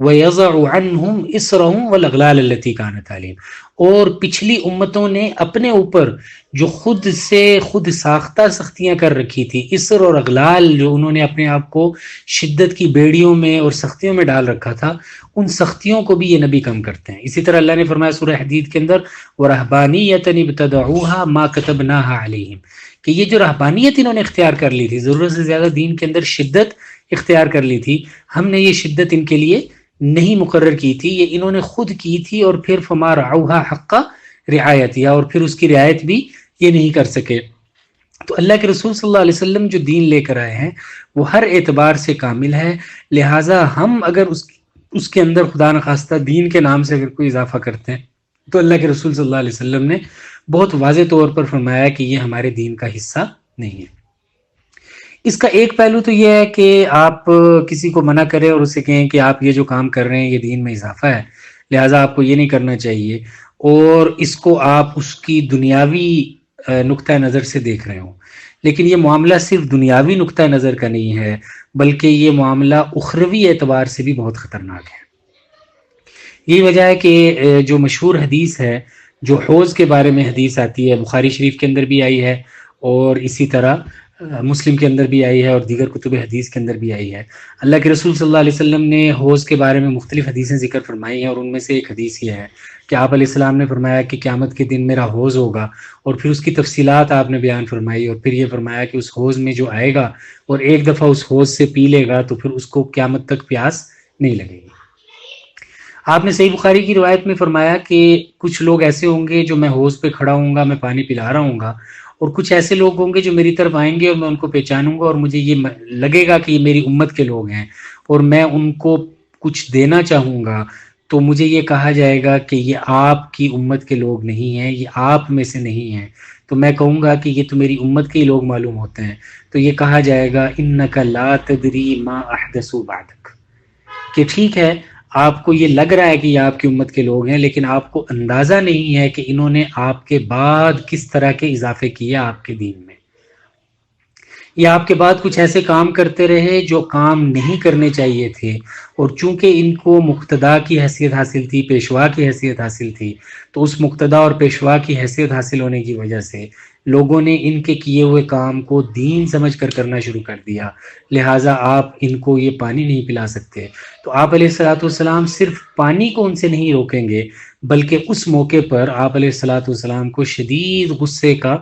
وَيَضَعُ عَنْهُمْ إِصْرَهُمْ وَالْأَغْلَالَ الَّتِي كَانَتْ عَلَيْهِمْ. اور پچھلی امتوں نے اپنے اوپر جو خود سے خود ساختہ سختیاں کر رکھی تھی، اسر اور اغلال جو انہوں نے اپنے آپ کو شدت کی بیڑیوں میں اور سختیوں میں ڈال رکھا تھا، ان سختیوں کو بھی یہ نبی کم کرتے ہیں۔ اسی طرح اللہ نے فرمایا سورہ حدید کے اندر وَرَهْبَانِيَّةً ابْتَدَعُوهَا مَا كَتَبْنَاهَا عَلَيْهِمْ، کہ یہ جو رہبانیت انہوں نے اختیار کر لی تھی، ضرورت سے زیادہ دین کے اندر شدت اختیار کر لی تھی، ہم نے یہ شدت ان کے لیے نہیں مقرر کی تھی، یہ انہوں نے خود کی تھی، اور پھر فما رعوها حق رعایتها، اور پھر اس کی رعایت بھی یہ نہیں کر سکے۔ تو اللہ کے رسول صلی اللہ علیہ وسلم جو دین لے کر آئے ہیں وہ ہر اعتبار سے کامل ہے، لہٰذا ہم اگر اس کے اندر خدا نخواستہ دین کے نام سے اگر کوئی اضافہ کرتے ہیں تو اللہ کے رسول صلی اللہ علیہ وسلم نے بہت واضح طور پر فرمایا کہ یہ ہمارے دین کا حصہ نہیں ہے۔ اس کا ایک پہلو تو یہ ہے کہ آپ کسی کو منع کریں اور اسے کہیں کہ آپ یہ جو کام کر رہے ہیں یہ دین میں اضافہ ہے، لہٰذا آپ کو یہ نہیں کرنا چاہیے، اور اس کو آپ اس کی دنیاوی نقطہ نظر سے دیکھ رہے ہوں۔ لیکن یہ معاملہ صرف دنیاوی نقطہ نظر کا نہیں ہے، بلکہ یہ معاملہ اخروی اعتبار سے بھی بہت خطرناک ہے۔ یہی وجہ ہے کہ جو مشہور حدیث ہے، جو حوض کے بارے میں حدیث آتی ہے، بخاری شریف کے اندر بھی آئی ہے اور اسی طرح مسلم کے اندر بھی آئی ہے اور دیگر کتب حدیث کے اندر بھی آئی ہے۔ اللہ کے رسول صلی اللہ علیہ وسلم نے حوض کے بارے میں مختلف حدیثیں ذکر فرمائی ہیں، اور ان میں سے ایک حدیث یہ ہے کہ آپ علیہ السلام نے فرمایا کہ قیامت کے دن میرا حوض ہوگا، اور پھر اس کی تفصیلات آپ نے بیان فرمائی، اور پھر یہ فرمایا کہ اس حوض میں جو آئے گا اور ایک دفعہ اس حوض سے پی لے گا تو پھر اس کو قیامت تک پیاس نہیں لگے گی۔ آپ نے صحیح بخاری کی روایت میں فرمایا کہ کچھ لوگ ایسے ہوں گے جو میں حوض پہ کھڑا ہوں گا، میں پانی پلا رہا ہوں گا، اور کچھ ایسے لوگ ہوں گے جو میری طرف آئیں گے اور میں ان کو پہچانوں گا اور مجھے یہ لگے گا کہ یہ میری امت کے لوگ ہیں، اور میں ان کو کچھ دینا چاہوں گا تو مجھے یہ کہا جائے گا کہ یہ آپ کی امت کے لوگ نہیں ہیں، یہ آپ میں سے نہیں ہیں، تو میں کہوں گا کہ یہ تو میری امت کے ہی لوگ معلوم ہوتے ہیں، تو یہ کہا جائے گا انک لا تدری ما احدثوا بعدک، کہ ٹھیک ہے آپ کو یہ لگ رہا ہے کہ یہ آپ کی امت کے لوگ ہیں، لیکن آپ کو اندازہ نہیں ہے کہ انہوں نے آپ کے بعد کس طرح کے اضافے کیے آپ کے دین میں، یا آپ کے بعد کچھ ایسے کام کرتے رہے جو کام نہیں کرنے چاہیے تھے، اور چونکہ ان کو مقتدا کی حیثیت حاصل تھی، پیشوا کی حیثیت حاصل تھی، تو اس مقتدا اور پیشوا کی حیثیت حاصل ہونے کی وجہ سے لوگوں نے ان کے کیے ہوئے کام کو دین سمجھ کر کرنا شروع کر دیا، لہٰذا آپ ان کو یہ پانی نہیں پلا سکتے۔ تو آپ علیہ الصلوۃ والسلام صرف پانی کو ان سے نہیں روکیں گے، بلکہ اس موقع پر آپ علیہ الصلوۃ والسلام کو شدید غصے کا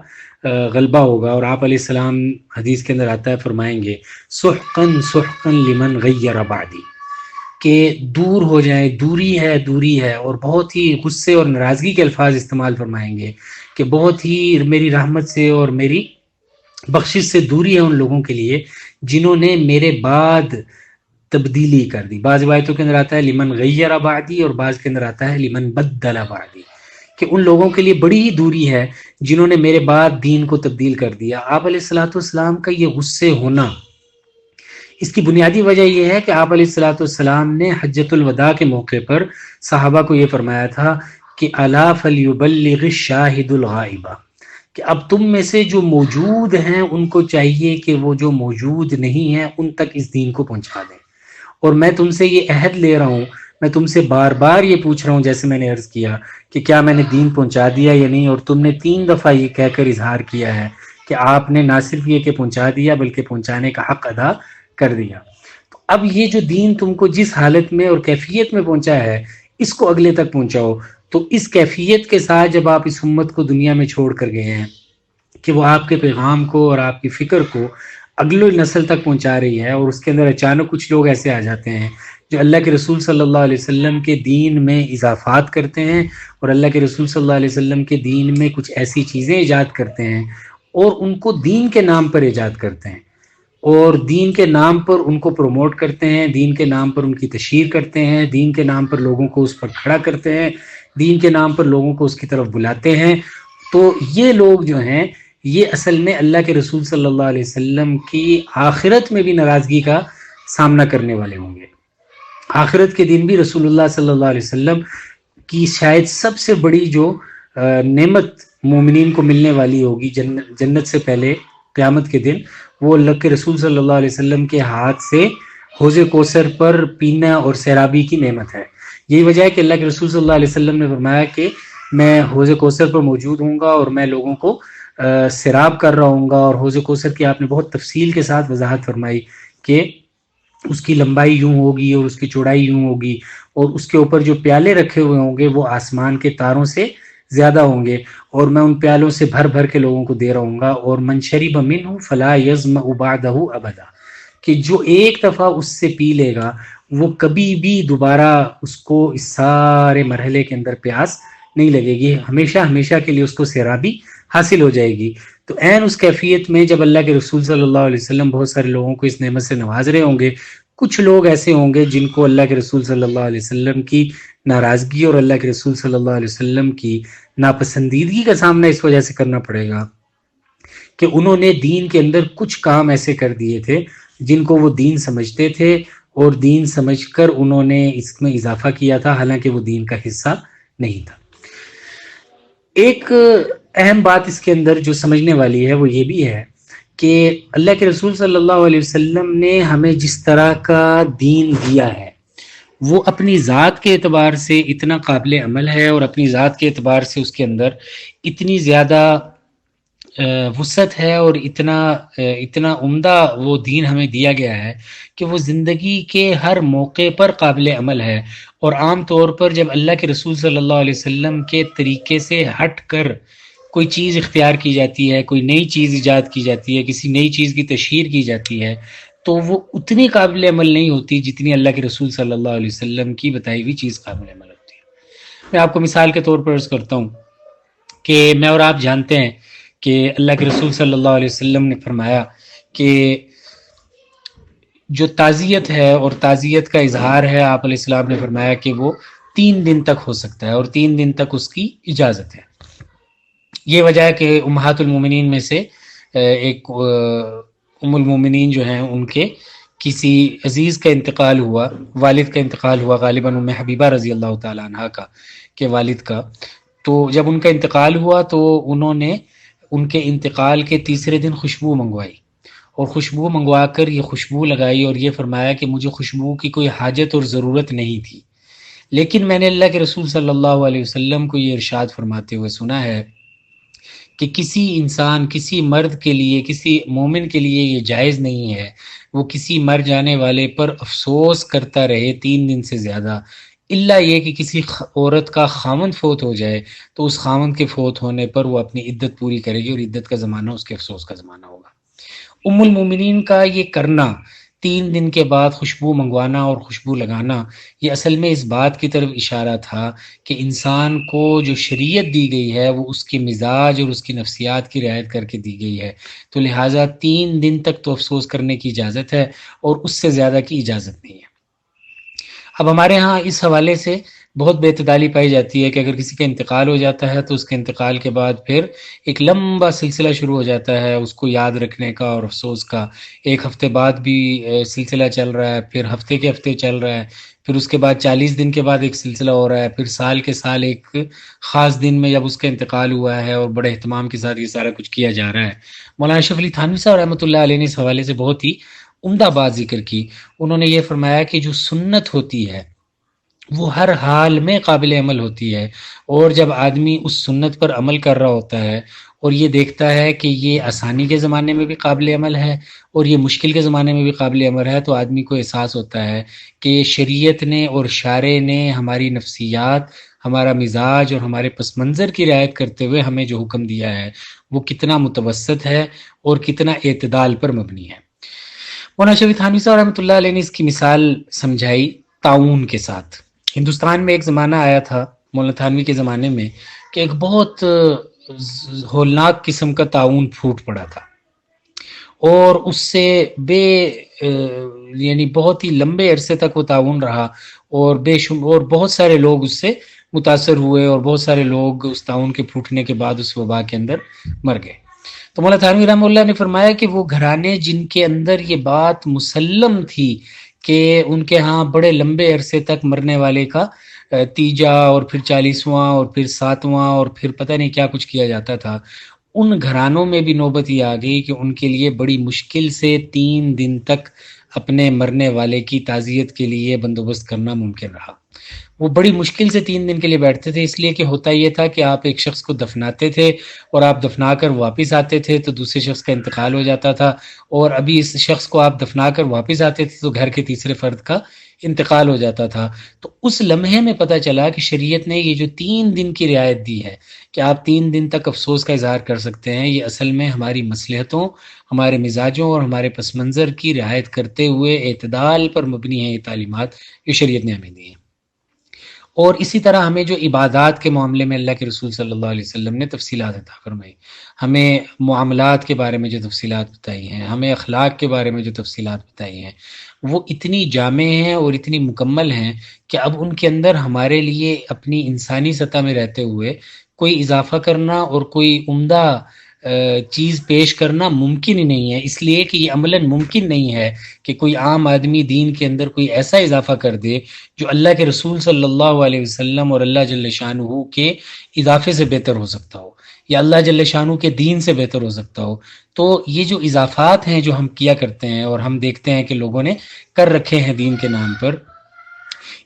غلبہ ہوگا، اور آپ علیہ السلام حدیث کے اندر آتا ہے فرمائیں گے سحقن سحقن لمن غیر بعدی، کہ دور ہو جائیں، دوری ہے، اور بہت ہی غصے اور ناراضگی کے الفاظ استعمال فرمائیں گے کہ بہت ہی میری رحمت سے اور میری بخشش سے دوری ہے ان لوگوں کے لیے جنہوں نے میرے بعد تبدیلی کر دی۔ بعض روایتوں کے اندر آتا ہے لمن غیر بعدی، اور بعض کے اندر آتا ہے لمن بدل بعدی، کہ ان لوگوں کے لیے بڑی ہی دوری ہے جنہوں نے میرے بعد دین کو تبدیل کر دیا۔ آپ علیہ الصلوۃ والسلام کا یہ غصے ہونا، اس کی بنیادی وجہ یہ ہے کہ آپ علیہ الصلوۃ والسلام نے حجۃ الوداع کے موقع پر صحابہ کو یہ فرمایا تھا کہ الا فلیبلغ الشاہد الغائب، کہ اب تم میں سے جو موجود ہیں ان کو چاہیے کہ وہ جو موجود نہیں ہیں ان تک اس دین کو پہنچا دیں، اور میں تم سے یہ عہد لے رہا ہوں، میں تم سے بار بار یہ پوچھ رہا ہوں، جیسے میں نے عرض کیا کہ کیا میں نے دین پہنچا دیا یا نہیں، اور تم نے 3 دفعہ یہ کہہ کر اظہار کیا ہے کہ آپ نے نہ صرف یہ کہ پہنچا دیا بلکہ پہنچانے کا حق ادا کر دیا۔ تو اب یہ جو دین تم کو جس حالت میں اور کیفیت میں پہنچا ہے اس کو اگلے تک پہنچاؤ۔ تو اس کیفیت کے ساتھ جب آپ اس امت کو دنیا میں چھوڑ کر گئے ہیں کہ وہ آپ کے پیغام کو اور آپ کی فکر کو اگلی نسل تک پہنچا رہی ہے، اور اس کے اندر اچانک کچھ لوگ ایسے آ جاتے ہیں جو اللہ کے رسول صلی اللہ علیہ وسلم کے دین میں اضافات کرتے ہیں، اور اللہ کے رسول صلی اللہ علیہ وسلم کے دین میں کچھ ایسی چیزیں ایجاد کرتے ہیں اور ان کو دین کے نام پر ایجاد کرتے ہیں، اور دین کے نام پر ان کو پروموٹ کرتے ہیں، دین کے نام پر ان کی تشہیر کرتے ہیں، دین کے نام پر لوگوں کو اس پر کھڑا کرتے ہیں، دین کے نام پر لوگوں کو اس کی طرف بلاتے ہیں۔ تو یہ لوگ جو ہیں یہ اصل میں اللہ کے رسول صلی اللہ علیہ وسلم کی آخرت میں بھی ناراضگی کا سامنا کرنے والے ہوں گے۔ آخرت کے دن بھی رسول اللہ صلی اللہ علیہ وسلم کی شاید سب سے بڑی جو نعمت مومنین کو ملنے والی ہوگی جنت سے پہلے قیامت کے دن، وہ اللہ کے رسول صلی اللہ علیہ وسلم کے ہاتھ سے حوض کوثر پر پینا اور سیرابی کی نعمت ہے۔ یہی وجہ ہے کہ اللہ کے رسول صلی اللہ علیہ وسلم نے فرمایا کہ میں حوض کوثر پر موجود ہوں گا اور میں لوگوں کو سیراب کر رہا ہوں گا. اور حوض کوثر کی آپ نے بہت تفصیل کے ساتھ وضاحت فرمائی کہ اس کی لمبائی یوں ہوگی اور اس کی چوڑائی یوں ہوگی, اور اس کے اوپر جو پیالے رکھے ہوئے ہوں گے وہ آسمان کے تاروں سے زیادہ ہوں گے, اور میں ان پیالوں سے بھر بھر کے لوگوں کو دے رہا ہوں گا. اور من شرب منہ فلا یظمأ بعدہ ابدا, کہ جو ایک دفعہ اس سے پی لے گا وہ کبھی بھی دوبارہ اس کو اس سارے مرحلے کے اندر پیاس نہیں لگے گی, ہمیشہ ہمیشہ کے لیے اس کو سیرابی حاصل ہو جائے گی. تو عین اس کیفیت میں جب اللہ کے رسول صلی اللہ علیہ وسلم بہت سارے لوگوں کو اس نعمت سے نواز رہے ہوں گے, کچھ لوگ ایسے ہوں گے جن کو اللہ کے رسول صلی اللہ علیہ وسلم کی ناراضگی اور اللہ کے رسول صلی اللہ علیہ وسلم کی ناپسندیدگی کا سامنا اس وجہ سے کرنا پڑے گا کہ انہوں نے دین کے اندر کچھ کام ایسے کر دیے تھے جن کو وہ دین سمجھتے تھے, اور دین سمجھ کر انہوں نے اس میں اضافہ کیا تھا, حالانکہ وہ دین کا حصہ نہیں تھا. ایک اہم بات اس کے اندر جو سمجھنے والی ہے وہ یہ بھی ہے کہ اللہ کے رسول صلی اللہ علیہ وسلم نے ہمیں جس طرح کا دین دیا ہے وہ اپنی ذات کے اعتبار سے اتنا قابل عمل ہے, اور اپنی ذات کے اعتبار سے اس کے اندر اتنی زیادہ وسعت ہے, اور اتنا عمدہ وہ دین ہمیں دیا گیا ہے کہ وہ زندگی کے ہر موقع پر قابل عمل ہے. اور عام طور پر جب اللہ کے رسول صلی اللہ علیہ وسلم کے طریقے سے ہٹ کر کوئی چیز اختیار کی جاتی ہے, کوئی نئی چیز ایجاد کی جاتی ہے, کسی نئی چیز کی تشہیر کی جاتی ہے, تو وہ اتنی قابل عمل نہیں ہوتی جتنی اللہ کے رسول صلی اللہ علیہ وسلم کی بتائی ہوئی چیز قابل عمل ہوتی ہے. میں آپ کو مثال کے طور پر عرض کرتا ہوں کہ میں اور آپ جانتے ہیں کہ اللہ کے رسول صلی اللہ علیہ وسلم نے فرمایا کہ جو تعزیت ہے اور تعزیت کا اظہار ہے, آپ علیہ السلام نے فرمایا کہ وہ 3 دن تک ہو سکتا ہے, اور 3 دن تک اس کی اجازت ہے. یہ وجہ ہے کہ امہات المومنین میں سے ایک ام المومنین جو ہیں ان کے کسی عزیز کا انتقال ہوا, والد کا انتقال ہوا, غالباً ام حبیبہ رضی اللہ تعالی عنہا کا کے والد کا. تو جب ان کا انتقال ہوا تو انہوں نے ان کے انتقال کے تیسرے دن خوشبو منگوائی, اور خوشبو منگوا کر یہ خوشبو لگائی, اور یہ فرمایا کہ مجھے خوشبو کی کوئی حاجت اور ضرورت نہیں تھی, لیکن میں نے اللہ کے رسول صلی اللہ علیہ وسلم کو یہ ارشاد فرماتے ہوئے سنا ہے کہ کسی انسان, کسی مرد کے لیے, کسی مومن کے لیے یہ جائز نہیں ہے وہ کسی مر جانے والے پر افسوس کرتا رہے 3 دن سے زیادہ, الا یہ کہ کسی عورت کا خاوند فوت ہو جائے تو اس خاوند کے فوت ہونے پر وہ اپنی عدت پوری کرے گی, اور عدت کا زمانہ اس کے افسوس کا زمانہ ہوگا. ام المومنین کا یہ کرنا, 3 دن کے بعد خوشبو منگوانا اور خوشبو لگانا, یہ اصل میں اس بات کی طرف اشارہ تھا کہ انسان کو جو شریعت دی گئی ہے وہ اس کے مزاج اور اس کی نفسیات کی رعایت کر کے دی گئی ہے, تو لہٰذا 3 دن تک تو افسوس کرنے کی اجازت ہے اور اس سے زیادہ کی اجازت نہیں ہے. اب ہمارے ہاں اس حوالے سے بہت بے اعتدالی پائی جاتی ہے کہ اگر کسی کا انتقال ہو جاتا ہے تو اس کے انتقال کے بعد پھر ایک لمبا سلسلہ شروع ہو جاتا ہے اس کو یاد رکھنے کا اور افسوس کا. 1 ہفتے بعد بھی سلسلہ چل رہا ہے, پھر ہفتے کے ہفتے چل رہا ہے, پھر اس کے بعد 40 دن کے بعد ایک سلسلہ ہو رہا ہے, پھر سال کے سال ایک خاص دن میں جب اس کا انتقال ہوا ہے اور بڑے اہتمام کے ساتھ یہ سارا کچھ کیا جا رہا ہے. مولانا اشرف علی تھانوی صاحب رحمۃ اللہ علیہ نے اس حوالے سے بہت ہی عمدہ بات ذکر کی. انہوں نے یہ فرمایا کہ جو سنت ہوتی ہے وہ ہر حال میں قابل عمل ہوتی ہے, اور جب آدمی اس سنت پر عمل کر رہا ہوتا ہے اور یہ دیکھتا ہے کہ یہ آسانی کے زمانے میں بھی قابل عمل ہے اور یہ مشکل کے زمانے میں بھی قابل عمل ہے, تو آدمی کو احساس ہوتا ہے کہ شریعت نے اور شارع نے ہماری نفسیات, ہمارا مزاج اور ہمارے پس منظر کی رعایت کرتے ہوئے ہمیں جو حکم دیا ہے وہ کتنا متوسط ہے اور کتنا اعتدال پر مبنی ہے. مولانا شفیع تھانوی صاحب رحمۃ اللہ علیہ نے اس کی مثال سمجھائی طاعون کے ساتھ. ہندوستان میں ایک زمانہ آیا تھا مولانا تھانوی کے زمانے میں کہ ایک بہت ہولناک قسم کا طاعون پھوٹ پڑا تھا, اور اس سے یعنی بہت ہی لمبے عرصے تک وہ طاعون رہا, اور اور بہت سارے لوگ اس سے متاثر ہوئے, اور بہت سارے لوگ اس طاعون کے پھوٹنے کے بعد اس وبا کے اندر مر گئے. تو مولانا تھانوی رحمہ اللہ نے فرمایا کہ وہ گھرانے جن کے اندر یہ بات مسلم تھی کہ ان کے ہاں بڑے لمبے عرصے تک مرنے والے کا 3 اور پھر 40واں اور پھر 7واں اور پھر پتہ نہیں کیا کچھ کیا جاتا تھا, ان گھرانوں میں بھی نوبت یہ آ گئی کہ ان کے لیے بڑی مشکل سے 3 دن تک اپنے مرنے والے کی تعزیت کے لیے بندوبست کرنا ممکن رہا. وہ بڑی مشکل سے 3 دن کے لیے بیٹھتے تھے، اس لیے کہ ہوتا یہ تھا کہ آپ ایک شخص کو دفناتے تھے اور آپ دفنا کر واپس آتے تھے تو دوسرے شخص کا انتقال ہو جاتا تھا، اور ابھی اس شخص کو آپ دفنا کر واپس آتے تھے تو گھر کے تیسرے فرد کا انتقال ہو جاتا تھا۔ تو اس لمحے میں پتہ چلا کہ شریعت نے یہ جو 3 دن کی رعایت دی ہے کہ آپ 3 دن تک افسوس کا اظہار کر سکتے ہیں، یہ اصل میں ہماری مصلحتوں، ہمارے مزاجوں اور ہمارے پس منظر کی رعایت کرتے ہوئے اعتدال پر مبنی ہے۔ یہ تعلیمات جو شریعت نے ہمیں دی ہیں، اور اسی طرح ہمیں جو عبادات کے معاملے میں اللہ کے رسول صلی اللہ علیہ وسلم نے تفصیلات عطا فرمائی، ہمیں معاملات کے بارے میں جو تفصیلات بتائی ہیں، ہمیں اخلاق کے بارے میں جو تفصیلات بتائی ہیں، وہ اتنی جامع ہیں اور اتنی مکمل ہیں کہ اب ان کے اندر ہمارے لیے اپنی انسانی سطح میں رہتے ہوئے کوئی اضافہ کرنا اور کوئی عمدہ چیز پیش کرنا ممکن ہی نہیں ہے، اس لیے کہ یہ عملاً ممکن نہیں ہے کہ کوئی عام آدمی دین کے اندر کوئی ایسا اضافہ کر دے جو اللہ کے رسول صلی اللہ علیہ وسلم اور اللہ جل شانہ کے اضافے سے بہتر ہو سکتا ہو، یا اللہ جل شانہ کے دین سے بہتر ہو سکتا ہو۔ تو یہ جو اضافات ہیں جو ہم کیا کرتے ہیں اور ہم دیکھتے ہیں کہ لوگوں نے کر رکھے ہیں دین کے نام پر،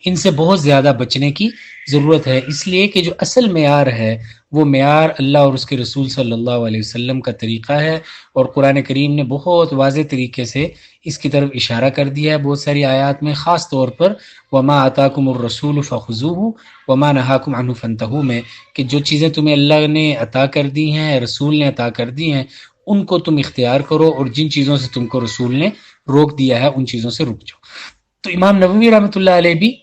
ان سے بہت زیادہ بچنے کی ضرورت ہے، اس لیے کہ جو اصل معیار ہے وہ معیار اللہ اور اس کے رسول صلی اللہ علیہ وسلم کا طریقہ ہے، اور قرآن کریم نے بہت واضح طریقے سے اس کی طرف اشارہ کر دیا ہے بہت ساری آیات میں، خاص طور پر وما آتاکم الرسول فخذوہ وما نہاکم عنہ فانتہوا میں، کہ جو چیزیں تمہیں اللہ نے عطا کر دی ہیں، رسول نے عطا کر دی ہیں، ان کو تم اختیار کرو، اور جن چیزوں سے تم کو رسول نے روک دیا ہے ان چیزوں سے رک جاؤ۔ تو امام نووی رحمۃ اللہ علیہ بھی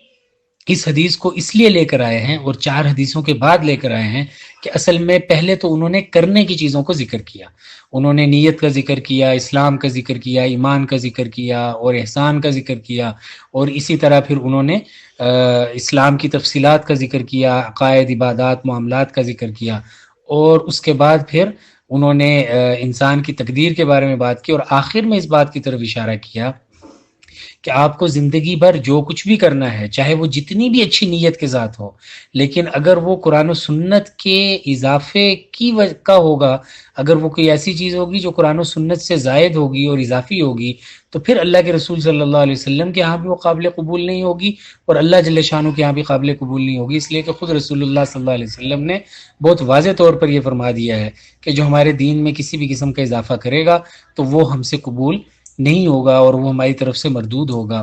اس حدیث کو اس لیے لے کر آئے ہیں، اور 4 حدیثوں کے بعد لے کر آئے ہیں، کہ اصل میں پہلے تو انہوں نے کرنے کی چیزوں کو ذکر کیا، انہوں نے نیت کا ذکر کیا، اسلام کا ذکر کیا، ایمان کا ذکر کیا، اور احسان کا ذکر کیا، اور اسی طرح پھر انہوں نے اسلام کی تفصیلات کا ذکر کیا، عقائد، عبادات، معاملات کا ذکر کیا، اور اس کے بعد پھر انہوں نے انسان کی تقدیر کے بارے میں بات کی، اور آخر میں اس بات کی طرف اشارہ کیا کہ آپ کو زندگی بھر جو کچھ بھی کرنا ہے، چاہے وہ جتنی بھی اچھی نیت کے ساتھ ہو، لیکن اگر وہ قرآن و سنت کے اضافے کی کا ہوگا، اگر وہ کوئی ایسی چیز ہوگی جو قرآن و سنت سے زائد ہوگی اور اضافی ہوگی، تو پھر اللہ کے رسول صلی اللہ علیہ وسلم کے ہاں بھی وہ قابل قبول نہیں ہوگی، اور اللہ جل شانہ کے ہاں بھی قابل قبول نہیں ہوگی، اس لیے کہ خود رسول اللہ صلی اللہ علیہ وسلم نے بہت واضح طور پر یہ فرما دیا ہے کہ جو ہمارے دین میں کسی بھی قسم کا اضافہ کرے گا تو وہ ہم سے قبول نہیں ہوگا، اور وہ ہماری طرف سے مردود ہوگا۔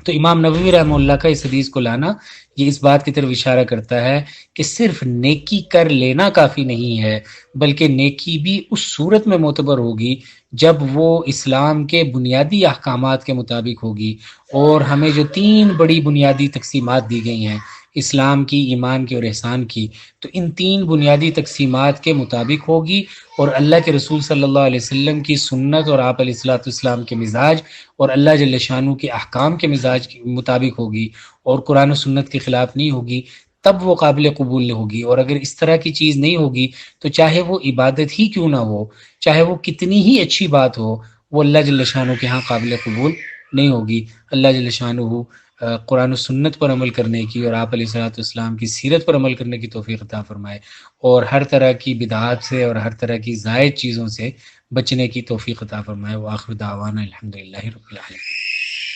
تو امام نووی رحمہ اللہ کا اس حدیث کو لانا یہ اس بات کی طرف اشارہ کرتا ہے کہ صرف نیکی کر لینا کافی نہیں ہے، بلکہ نیکی بھی اس صورت میں معتبر ہوگی جب وہ اسلام کے بنیادی احکامات کے مطابق ہوگی، اور ہمیں جو 3 بڑی بنیادی تقسیمات دی گئی ہیں اسلام کی، ایمان کی اور احسان کی، تو ان 3 بنیادی تقسیمات کے مطابق ہوگی، اور اللہ کے رسول صلی اللہ علیہ وسلم کی سنت اور آپ علیہ الصلوۃ والسلام کے مزاج اور اللہ جل شانہ کے احکام کے مزاج کے مطابق ہوگی، اور قرآن و سنت کے خلاف نہیں ہوگی، تب وہ قابل قبول ہوگی۔ اور اگر اس طرح کی چیز نہیں ہوگی تو چاہے وہ عبادت ہی کیوں نہ ہو، چاہے وہ کتنی ہی اچھی بات ہو، وہ اللہ جل شانہ کے ہاں قابل قبول نہیں ہوگی۔ اللہ جل شانہ قرآن و سنت پر عمل کرنے کی اور آپ علیہ الصلوۃ والسلام کی سیرت پر عمل کرنے کی توفیق عطا فرمائے، اور ہر طرح کی بدعات سے اور ہر طرح کی زائد چیزوں سے بچنے کی توفیق عطا فرمائے۔ وآخر دعوانا الحمدللہ رب العالمین۔